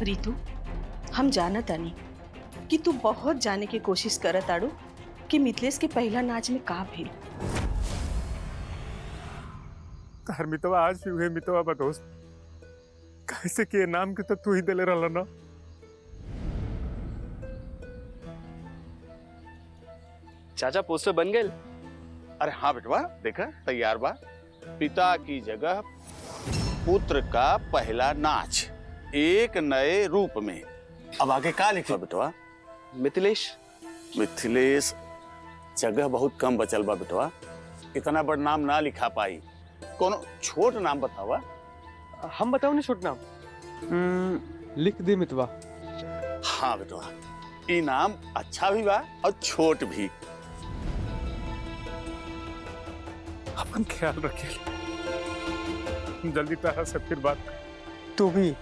रितु, हम जानत तानी कि तू बहुत जाने की कोशिश करत आड़ू कि मिथिलेश के पहला नाच में का भइल। तार मितवा आज भी हुए मितवा बा दोस्त। कैसे के नाम के तो तू ही दिले रहला ना। चाचा पोस्टर बन गए? अरे हाँ बेटवा, देखा तैयार बा। पिता की जगह पुत्र का पहला नाच एक नए रूप में। अब आगे का लिखा बेटवा? मिथिलेश। मिथिलेश जगह बहुत कम बचल बा बेटवा, इतना बड़ नाम ना लिखा पाई। कोनो छोट नाम बतावा। हम बताओ ना छोट नाम। लिख दे मितवा। हाँ बेटवा, ई नाम अच्छा भी बा और छोट भी। अपन ख्याल रखे। जल्दी तरह से फिर बात। तू भी।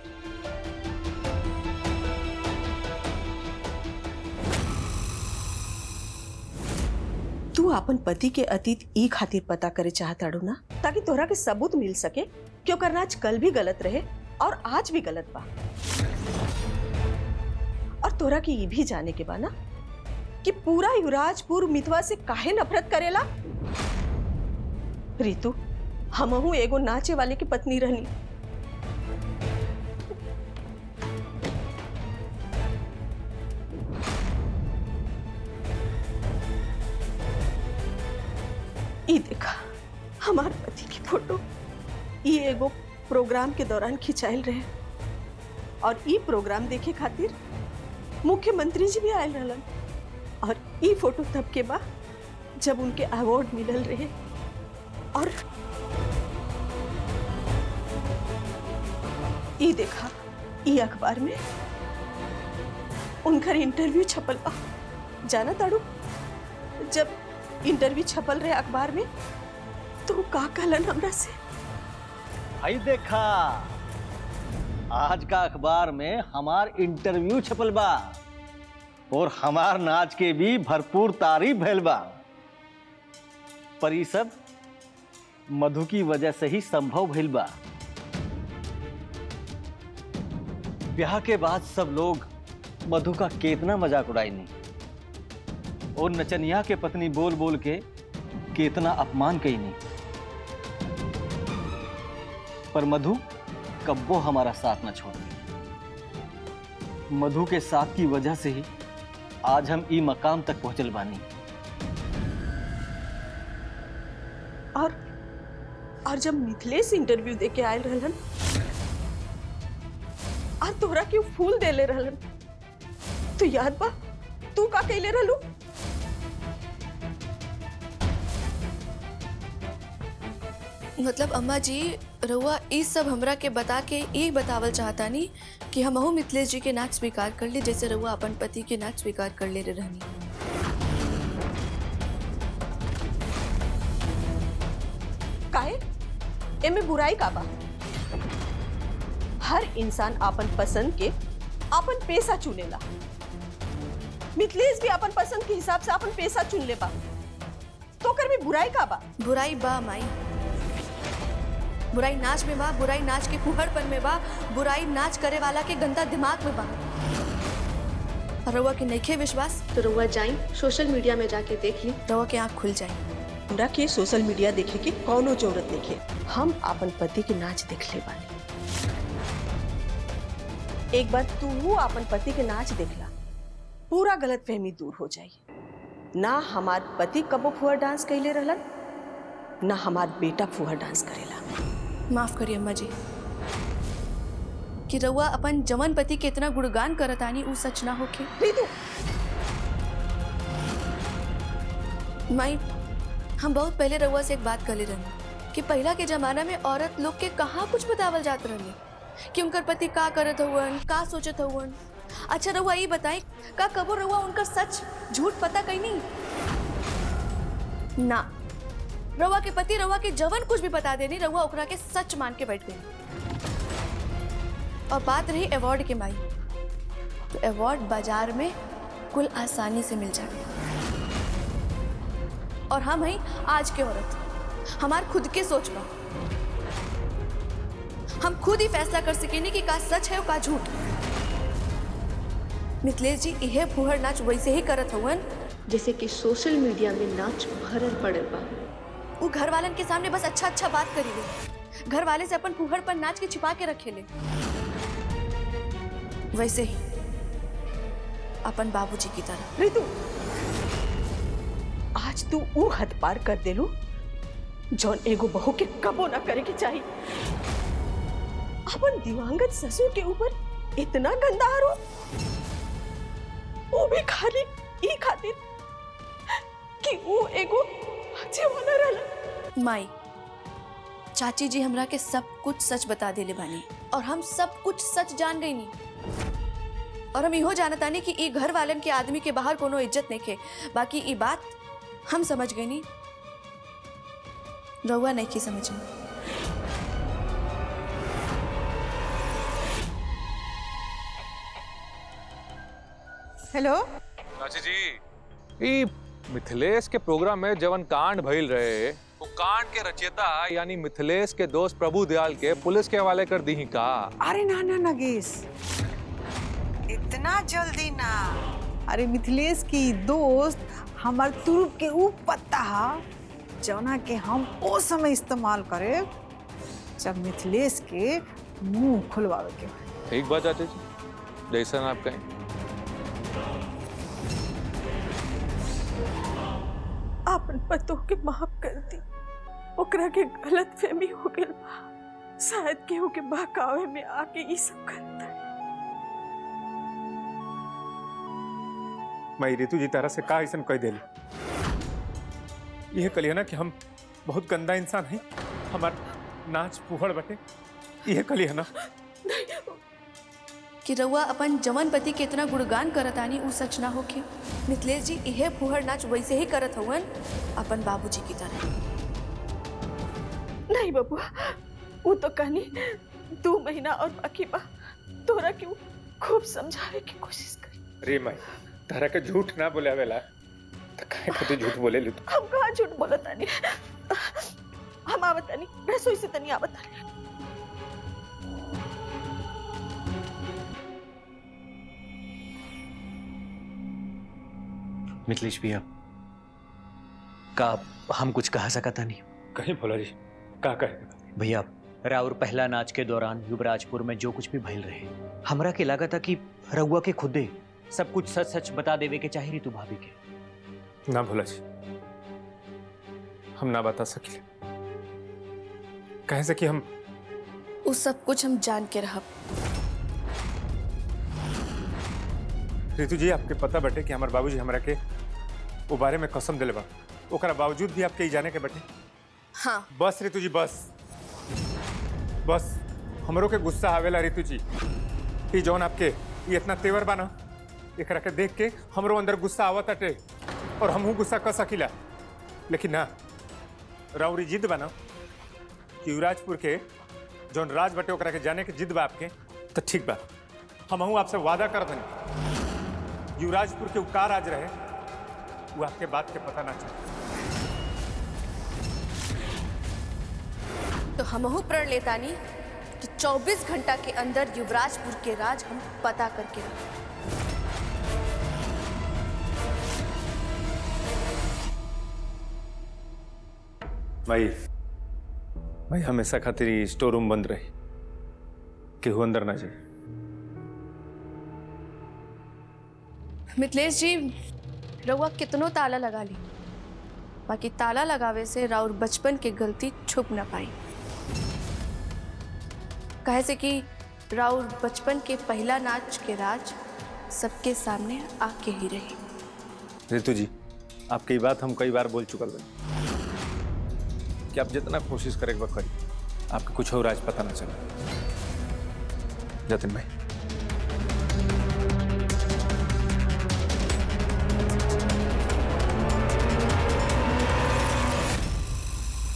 तू अपन पति के अतीत ई खातिर पता करे चाहताड़ू ना, ताकि तोहरा के सबूत मिल सके कि ओकर नाच कल भी गलत रहे और आज भी गलत बा। और तोहरा के ये भी जाने के बा ना कि पूरा युवराजपुर मितवा से काहे नफरत करेला। रितु, हमहू एगो नाचे वाले की पत्नी रहनी। ई देखा हमार पति की फोटो। ई एगो प्रोग्राम के दौरान खिंचाइल रहे और ई प्रोग्राम देखे खातिर मुख्यमंत्री जी भी आयल रहलन। और ई फोटो तब के बाद जब उनके अवार्ड मिलल रहे। और ई देखा ई अखबार में उनकर इंटरव्यू छपल बा। जाना ताड़ू, जब इंटरव्यू छपल रहे अखबार में तो का कहलन हमरा से। भाई देखा, आज का अखबार में हमार इंटरव्यू छपल बा और हमार नाच के भी भरपूर तारीफ भइल बा। पर ये सब मधु की वजह से ही संभव भइल बा। ब्याह के बाद सब लोग मधु का केतना मजाक उड़ाईनी और नचनिया के पत्नी बोल बोल के केतना अपमान कईनी। पर मधु कब्बो हमारा साथ न छोड़ी। मधु के साथ की वजह से ही आज हम ई मकाम तक पहुंचल बानी। और जब मिथिलेश इंटरव्यू दे के आयल रहलन और तोहरा के फूल देले रहलन, तो याद बा तू का कहले रहलू? मतलब अम्मा जी, रउआ ई सब हमरा के बता के ये बतावल चाहतानी कि हमहू मिथिलेश जी के नाच स्वीकार कर ली, जैसे रउआ अपन पति के नाच स्वीकार कर ले रहनी। काहे एमे बुराई का बा? हर इंसान अपन पसंद के अपन पेशा चुनेला। मिथिलेश भी अपन पसंद के हिसाब से अपन पेशा चुन ले बा, तो कर भी बुराई का बा? बुराई बा माई, बुराई नाच में बा, बुराई नाच के फुहड़पन में बा, बुराई नाच करे वाला के गंदा दिमाग में बा। रउआ के नइखे विश्वास तो रउआ जाई सोशल मीडिया में जाके देख ली, रउआ के आँख खुल जाए। हमरा के सोशल मीडिया देखे के कौनो जरूरत नहीं है। हम अपन पति के नाच देख ले बानी। एक बार तू अपन पति के नाच देखला, पूरा गलतफहमी दूर हो जाई। ना हमार पति कबो फुहर डांस कैले रहलन, ना हमार बेटा फुहर डांस करेला। माफ करिए अम्मा जी कि रउआ अपन जवन पति के इतना गुणगान करतानी उ सच ना होके। रितु, माई, हम बहुत पहले रउआ से एक बात कहले रहनी कि पहला के जमाना में औरत लोग के कहाँ कुछ बतावल जात रहनी कि उनकर पति का करत हवन, का सोचत हवन। अच्छा रउआ ये बताई, का कबो रउआ उनकर सच झूठ पता कहीं नहीं? ना, रउआ के पति रउआ के जवन कुछ भी बता देनी, रउआ ओकरा के सच मान के बैठ गई। और बात रही अवार्ड के माई, तो अवार्ड बाजार में कुल आसानी से मिल जाए। और हम हैं आज के औरत, हमार खुद के सोच बा, हम खुद ही फैसला कर सकेनी कि का सच है और का झूठ। मिथिलेश जी यह फुहड़ नाच वैसे ही करत हवन जैसे कि सोशल मीडिया में नाच भरल पड़ल बा। वो घर वालन के सामने बस अच्छा अच्छा बात करी ले, घर वाले से अपन फुहड़ पर नाच के छिपा के रखे ले। वैसे ही अपन बाबूजी की तरह। रितु, आज तू वो हद पार कर देलू जौन एगो बहू के कबो ना करे के चाहिए। अपन दिवंगत ससुर के ऊपर इतना गंदा आरोप, वो भी खाली ई खातिर कि वो एगो अच्छे वाला रहला। माई, चाची जी हमरा के सब कुछ सच बता देले बानी और हम सब कुछ सच जान गई नी। और हम इहो जानता नहीं कि ई घर वालन के आदमी के बाहर कोनो इज्जत नहीं खे। बाकी ई बात हम समझ गई नी, रउआ नहीं की समझ में। हेलो चाची जी, ई मिथिलेश के प्रोग्राम में जवन कांड भइल रहे, वो कांड के रचयिता यानी मिथिलेश के दोस्त प्रभु दयाल के पुलिस के हवाले कर दी का? अरे ना ना नगेश, इतना जल्दी ना। अरे मिथिलेश की दोस्त हमार तुरुप के ऊ पत्ता हा जौना के हम ओ समय इस्तेमाल करे जब मिथिलेश के मुंह खुलवावे के। ठीक बात चाची जी, जैसा आप कहें। अपन पतों के माफ कर दी, ओकरा के गलत फहमी हो गई बा। शायद केहू के बहकावे में आके ये सब करता है। मैं रितु जी तारा से का ऐसा कह दिली? यह कलिए ना कि हम बहुत गंदा इंसान हैं, हमार नाच पुहड़ बटे, यह कलिए ना कि रउआ अपन जवन पति के इतना गुणगान करत आनी उ सच ना होके। मिथिलेश जी यह फुहड़ नाच वैसे ही करत हवन अपन बाबूजी की तरह। नहीं बबुआ, वो तो कहनी 2 महीना और बाकी बा, तोरा क्यों खूब समझावे की कोशिश कर। अरे मैं तारा के झूठ ना बोले आवेला तो काहे खातिर झूठ बोले लू? हम कहाँ झूठ बोलत आनी, हम आवत आनी, रसोई से तनी आवत आनी। मिथिलेश भैया का हम कुछ कहा सकता नहीं? कहीं बोला जी, का कहे भैया राउर पहला नाच के दौरान युवराजपुर में जो कुछ भी भइल रहे, हमरा के लगा था कि रउआ के खुदे सब कुछ सच सच बता देवे के चाही रितु भाभी के। ना भोला जी, हम ना बता सकिले, कहे से कि हम उस सब कुछ हम जान के रहब। रितु जी, आपके पता बटे कि हमारे बाबूजी हमरा के वो बारे में कसम दिले बा, ओकरा बावजूद भी आपके जाने के बटे। हाँ बस रितु जी, बस बस हमरो के गुस्सा आवेला रितु जी। ई जौन आपके ये इतना तेवर बा ना, एकरा के देख के हमरो अंदर गुस्सा आवत अटे और हमहू गुस्सा कर सकीला। लेकिन ना, राउरी जिद बा ना कि युवराजपुर के जौन राज बटे ओकरा के जाने के जिद बा आपके, तो ठीक बा, हमहू आपसे वादा कर देनी युवराजपुर के का राज रहे वो आपके बात के पता ना चले। तो हमहू प्रण लेतानी कि 24 घंटा के अंदर युवराजपुर के राज हम पता करके रखें। भाई हमेशा खातिर ही स्टोर रूम बंद रही, केहू अंदर ना जाए। मिथिलेश जी, रउआ कितनो ताला लगा ली, बाकी ताला लगावे से राउर बचपन के गलती छुप ना पाई। कहे से कि राउर बचपन के पहला नाच के राज सबके सामने आके ही रही। रितु जी, आपकी बात हम कई बार बोल चुकल हैं कि आप जितना कोशिश करें वह करिए, आपको कुछ और राज पता ना चले। जतिन भाई,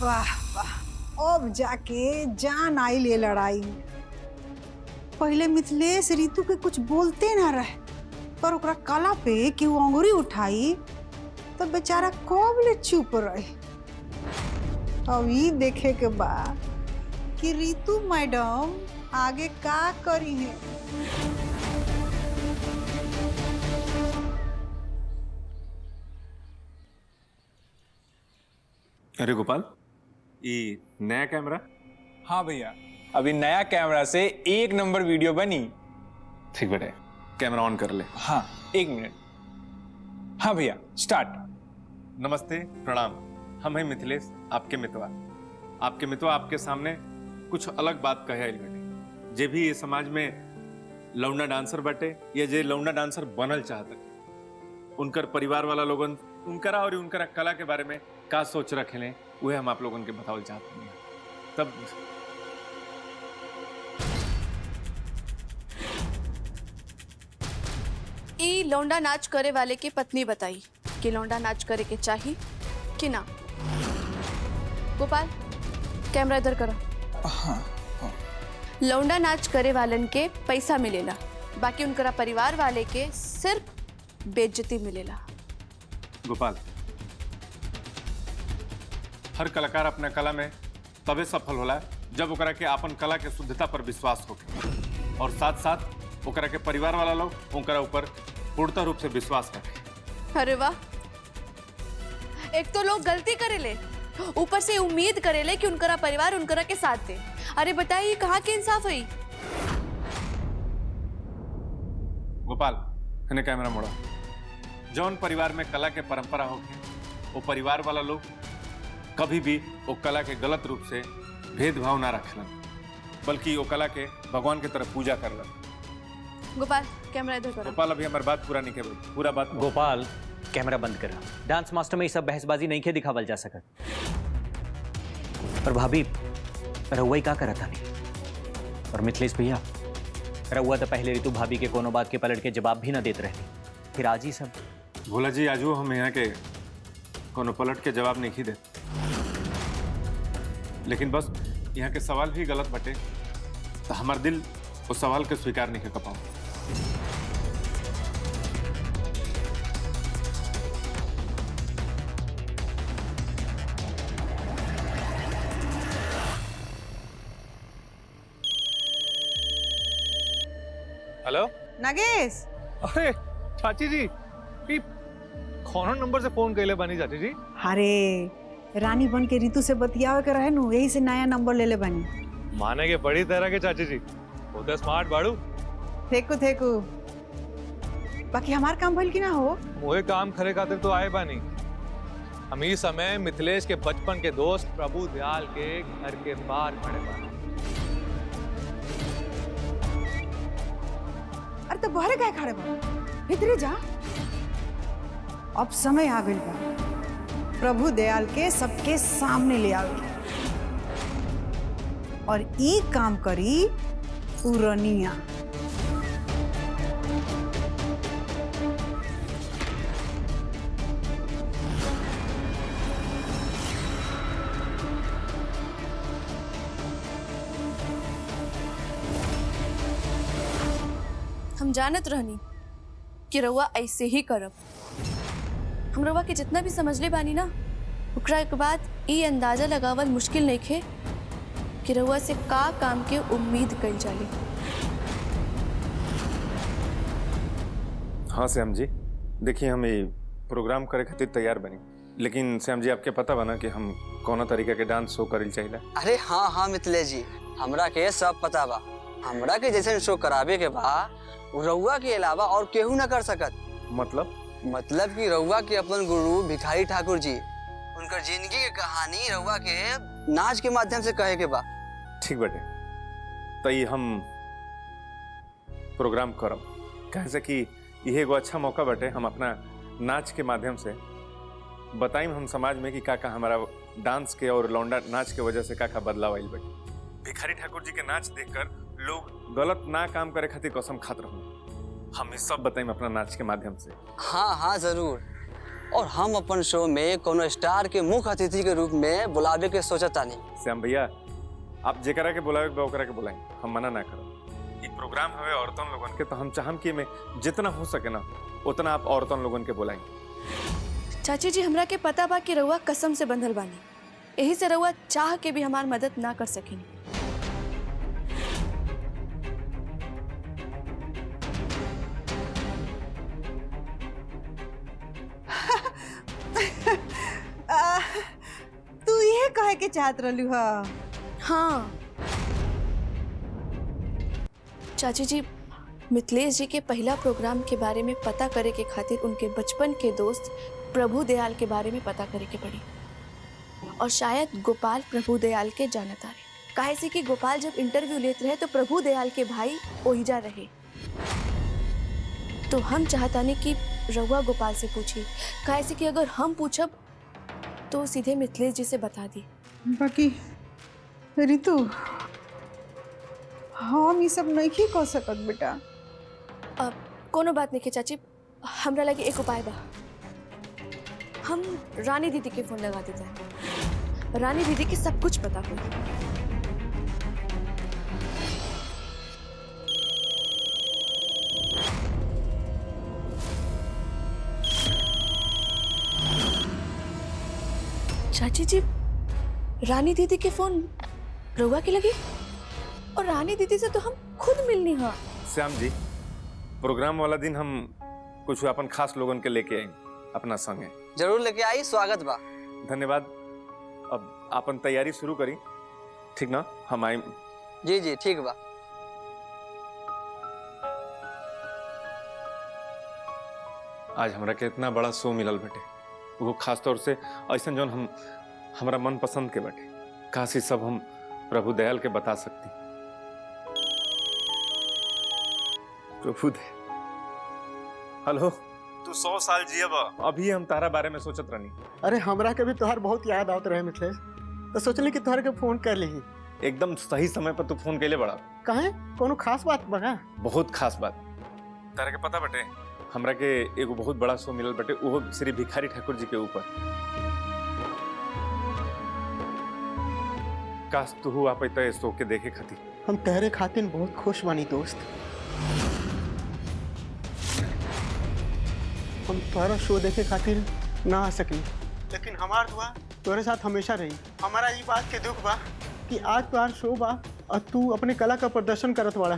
वाह वाह, अब जाके जान आई ले लड़ाई में। पहले मिथिलेश रितु के कुछ बोलते ना रहे, पर ओकरा कला पे कि वो अंगुरी उठाई तो बेचारा कब ले चुप रहे। अब ये देखे के बाद कि रितु मैडम आगे का करी है। अरे गोपाल, ये नया कैमरा? हाँ भैया, अभी नया कैमरा से 1 नंबर वीडियो बनी। ठीक बेटे, कैमरा ऑन कर ले। हाँ 1 मिनट। हाँ भैया, स्टार्ट। नमस्ते, प्रणाम। हम हैं मिथिलेश, आपके मितवा। आपके मितवा आपके सामने कुछ अलग बात कहे आइल बेटे। जे भी ये समाज में लौंडा डांसर बटे या जे लौंडा डांसर बनल चाहते, उनकर परिवार वाला लोगन उनकरा और उनकरा कला के बारे में का सोच रखे लें, वह हम आप लोगन के बतावल चाहते हैं। तब ई लौंडा नाच करे वाले की पत्नी बताई कि लौंडा नाच करे के चाहिए कि ना। गोपाल, कैमरा इधर करो। लौंडा नाच करे वालन के पैसा मिलेला, बाकी उनकरा परिवार वाले के सिर्फ बेइज्जती मिलेला। गोपाल, हर कलाकार अपना कला में तबे सफल होला जब ओकरा के अपन कला के शुद्धता पर विश्वास होके और साथ साथ ओकरा के परिवार वाला लोग ओकरा ऊपर पूर्ण रूप से विश्वास रखे। अरे वाह, एक तो लोग गलती करेले, ऊपर से उम्मीद करेले कि उनकरा परिवार उनकरा के साथ दे। अरे बताइए कहाँ के इंसाफ हुई। गोपाल, हने कैमरा मोड़ा। जौन परिवार में कला के परंपरा होके वो परिवार वाला लोग कभी भी वो कला के गलत रूप से भेदभाव ना रखलन, बल्कि वो कला के भगवान की तरफ पूजा करलन। गोपाल, कैमरा इधर करो। गोपाल, अभी हमारी बात पूरा नहीं के बोल, पूरा बात गोपाल, कैमरा बंद करा। डांस मास्टर में ये सब बहसबाजी नहीं के दिखावल जा सकत। पर भाभी, रउआ का करत हनी? और मिथिलेश भैया, रउआ तो पहले ऋतु भाभी के कोनो बात के पलट के जवाब भी ना देते रहे, फिर आज ही सब। भोला जी, आजू हम यहाँ के कोनो पलट के जवाब नहीं दे, लेकिन बस यहाँ के सवाल भी गलत बटे तो हमार दिल उस सवाल के स्वीकार नहीं कर पाओ। हेलो नागेश, अरे चाची जी, ई कौन नंबर से फोन कैले बानी चाची जी? अरे रानी बन के ऋतु से बतियावे के रहे नु, यही से नया नंबर ले ले बनी। माने के बड़ी तरह के चाची जी, वो तो स्मार्ट बाड़ू। थेकू थेकू, बाकी हमार काम भइल कि ना हो? मोहे काम करे खातिर तो आए बानी। हम इस समय मिथिलेश के बचपन के दोस्त प्रभु दयाल के घर के बाहर खड़े बानी। अरे तो बाहर गए खड़े बा, भीतरे जा। अब समय आ गइल बा प्रभु दयाल के सबके सामने ले आवे और ई काम करी पूरनिया। हम जानत रहनी कि रउआ ऐसे ही करब। हम रउआ के जितना भी समझ ले बानी ना, ओकरा के बाद ये अंदाजा लगावल मुश्किल नहीं खे कि रउआ से का काम के उम्मीद कइल जाली। हाँ श्याम जी, देखिए हम ये प्रोग्राम करे खातिर तैयार बनी, लेकिन श्याम जी आपके पता बना कि हम कौन तरीका के डांस शो करेल चाहिए। अरे हाँ हाँ मिथिलेश जी, हमरा के सब पता बा। हमरा के जैसे शो करावे के बा रउआ के अलावा और केहू ना कर सकत। मतलब कि रउआ के अपन गुरु भिखारी ठाकुर जी, उनकर जिंदगी के कहानी रउआ के नाच के माध्यम से कहे के बा। ठीक बटे, तो ये हम प्रोग्राम करब, कैसे कि यह एगो अच्छा मौका बटे हम अपना नाच के माध्यम से बताइम हम समाज में कि का हमारा डांस के और लौंडा नाच के वजह से का बदलाव आइल बटे। भिखारी ठाकुर जी के नाच देखकर लोग गलत ना काम करे खातिर कसम खात रहूं। हम ये सब बताइम अपना नाच के माध्यम से। हाँ हाँ जरूर। और हम अपन शो में कोनो स्टार के मुख्य अतिथि के रूप में बुलावे के सोचतानी। श्याम भैया, आप जेकरा के बुलावे के ओकरा के बुलाई, हम मना ना करब। ये प्रोग्राम हवे औरतन लोगन के, तो हम चाहम कि में जितना हो सके ना उतना आप औरतन लोगन के बुलाई। चाची जी, हमरा के पता बा कि रउआ कसम से बंधल बानी, यही से रउआ चाह के भी हमार मदद ना कर सकेनी। तू चाहत रहलू हा? हाँ चाची जी, मिथिलेश जी के पहला प्रोग्राम के बारे में पता करे के खातिर उनके बचपन के दोस्त प्रभु दयाल के बारे में पता करे के पड़ी। और शायद गोपाल प्रभु दयाल के जानत आ रहे, काहे से कि गोपाल जब इंटरव्यू लेते रहे तो प्रभु दयाल के भाई ओहिजा रहे। तो हम चाहतानी कि रउआ गोपाल से पूछी, काहे से कि अगर हम पूछब तो सीधे मिथिलेश जी से बता दी। बाकी रितु, हम ये सब नहीं कह सकत बेटा। अब कोनो बात नहीं के चाची, हमरा लगे एक उपाय बा। हम रानी दीदी के फोन लगा देते हैं, रानी दीदी की सब कुछ पता हो। चाची जी, रानी दीदी के फोन रउआ के लगे और रानी दीदी से तो हम खुद मिलनी है। श्याम जी, प्रोग्राम वाला दिन हम कुछ अपन खास लोगन के लेके आई अपना संगे। जरूर लेके आई, स्वागत बा। धन्यवाद। अब अपन तैयारी शुरू करी, ठीक ना? हम आई। जी जी ठीक बा। आज हमरा के इतना बड़ा शो मिलल बेटे, वो खास तौर से ऐसा जौन हमरा मन पसंद के बेटे। काश ही सब हम प्रभु दयाल के बता सकती। प्रभु दयाल, हेलो। तू 100 साल जियबा, अभी हम तारा बारे में सोचत रहनी। अरे हमरा के भी तोहर बहुत याद आवत रहे मिथिलेश, तो सोचली कि तोहर के फोन कर ली। एकदम सही समय पर तू फोन कैले बड़ा। कहे कोनो खास बात बगा? बहुत खास बात। तारा के पता बटे, हमरा के एगो बहुत बड़ा शो मिलल बटे, वो श्री भिखारी ठाकुर जी के ऊपर। काश तू आ पैता शो के देखे खातिर। हम तेरे खातिर बहुत खुश बानी दोस्त। हम तुम्हारा शो देखे खातिर ना आ सकी, लेकिन हमार दुआ तोरे साथ हमेशा रही। हमारा ये बात के दुख बा कि आज तुम्हार शो बा और तू अपने कला का प्रदर्शन करत बाड़ा,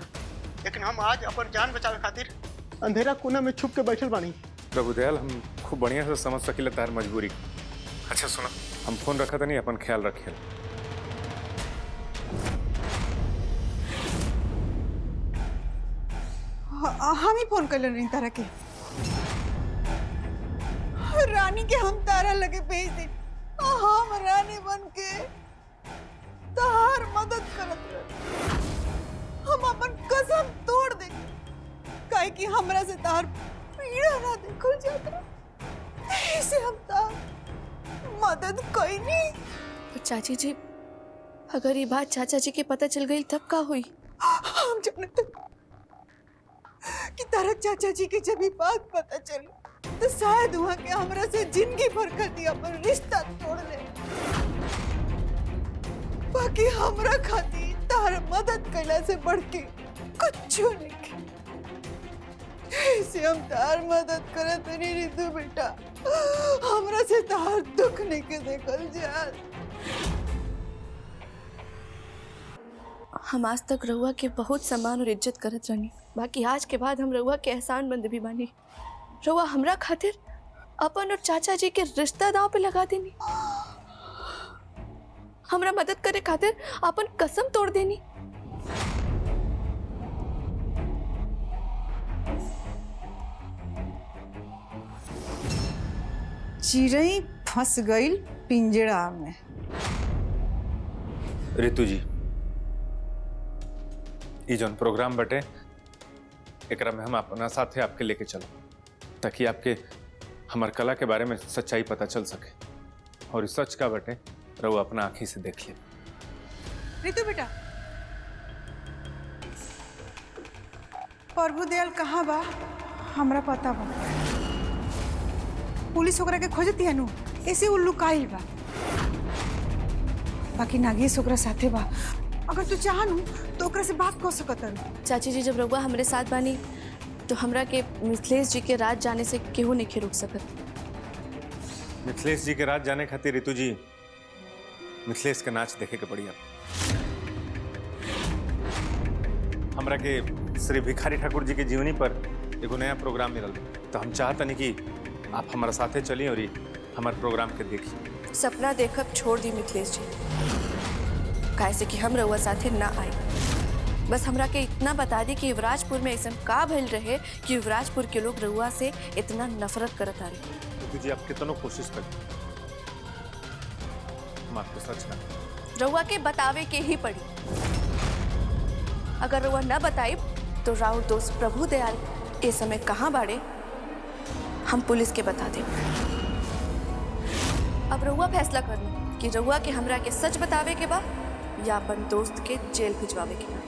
लेकिन हम आज अपन जान बचावे खातिर अंधेरा कोना में छुप के बैठल बानी। प्रभु दयाल, हम खूब बढ़िया से समझ सकिले तार मजबूरी। अच्छा सुना, हम फोन रखा था नहीं, अपन ख्याल रखिए। हम ही फोन कर रही तारा के। रानी के हम तारा लगे भेज दे, हम रानी बन के तार मदद करत रहे। हम अपन कसम तोड़ दे, काहे कि हमरा से तार पीड़ा ना देखल जात रहे, इसे हम तार मदद कई नहीं। तो चाची जी, अगर ये बात चाचा जी के पता चल गई तब का हुई? हम जानते कि तारा चाचा जी के जब ये बात पता चली तो शायद वहाँ के हमरा से जिंदगी भर कर दिया पर रिश्ता तोड़ ले। बाकी हमरा खातिर तार मदद करने से बढ़ के कुछ नहीं। ऐसे हम तार मदद करत नहीं रितु बेटा, हमरा से तार दुख नहीं के देखल जात। हम आज तक रहुआ के बहुत सम्मान और इज्जत करत रहनी, बाकी आज के बाद हम रहुआ के एहसानमंद भी बानी। रहुआ हमरा खातिर अपन और चाचा जी के रिश्ता दांव पे लगा देनी, हमरा मदद करे खातिर अपन कसम तोड़ देनी। चिड़ै फंस गई पिंजड़ा में। रितु जी, ये जौन प्रोग्राम बटे एकरा में हम अपना साथे आपके लेके चलो, ताकि आपके हमार कला के बारे में सच्चाई पता चल सके। और इस सच का बटे रहो अपना आंखी से देख ले। रितु बेटा, प्रभु दयाल कहाँ बा? हमरा पता बा, पुलिस ओकरा के खोजती है नु, ऐसे उ लुकाइल बा। बाकी नागेश ओकरा साथे बा, अगर तू चाहनु तो ओकरा से बात कर सकत है। चाची जी, जब रहुआ हमरे साथ बानी तो हमरा के मिथिलेश जी के राज जाने से केहू नहीं रोक सकत। मिथिलेश जी के राज जाने खातिर रितु जी मिथिलेश के नाच देखे के पड़ी। हमरा के श्री भिखारी ठाकुर जी के जीवनी पर एगो नया प्रोग्राम मिलल, तो हम चाहतनी कि आप हमारा साथे चलिए और हमारे प्रोग्राम के देखिए। सपना देखब छोड़ दी मिथिलेश जी, कैसे कि हम रउआ साथे ना आई। बस हमरा के इतना बता दी कि युवराजपुर में ऐसा का भइल रहे कि युवराजपुर के लोग रउआ से इतना नफरत करत आ रहे। तुझे आप कितनों कोशिश कर हम आपको सच ना रउआ के बतावे के ही पड़ी। अगर रउआ न बताई तो राउर दोस्त प्रभु दयाल इस समय कहाँ बाड़े हम पुलिस के बता दें। अब रउआ फैसला करना कि रउआ के हमरा के सच बतावे के बा या अपन दोस्त के जेल भिजवावे के बा।